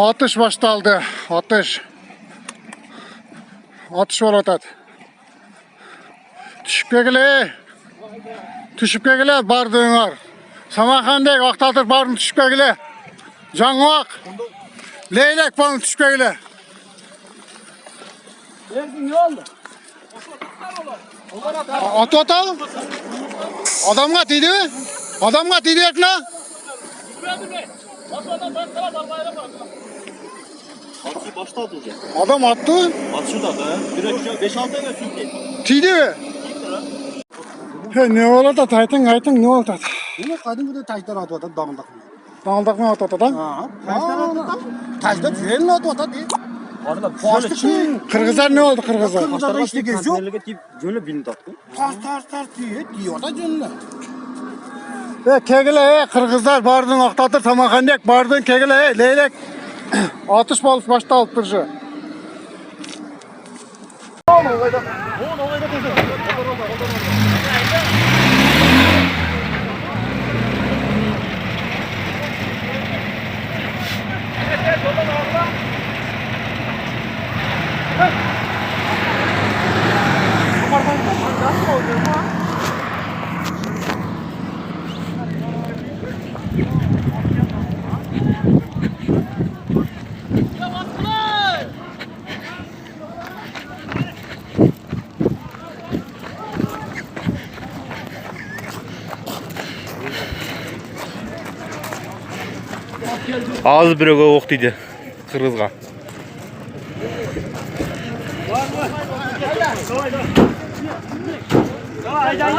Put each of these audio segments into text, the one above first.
Atış başlandı. Atış. Atış olatat. Düşüp kegile. Düşüp kegile bardığınlar. Samarkandek Aktatır bardın düşüp kegile. Canvak. Leylek bardın düşüp kegile. Nerede ne oldu? At ata. Adamga tiydi mi? Adamga tiydi ekle. Atışı başta atılacak. Adam attı. Atışı da be. Direkt 5-6 tane sürteyim. Tiydi mi? Ne olur da taytın ne olur da. Yine kadın burada taşlar atıyor da dağındak. Dağıldak mı at atadan? Ha, taşlar atıyor. Taşlar tüyenin atıyor da değil. Arada Şöyle çiğ. Kırgızlar ne oldu Kırgızlar? Kırgızlar işte geziyor. Böyle birini taktı. Tars diyor da cönle. Kegile Kırgızlar bardın Aktatır Samarkandek bardın kegile leylek. Atış balık başta alttırıcı. Ağzı biroga oq deydi Qırgızga.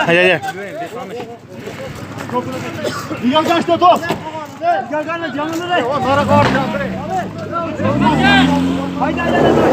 Haydi. Diğer kaçta top? Gel canını rey. Nara karşı. Haydi.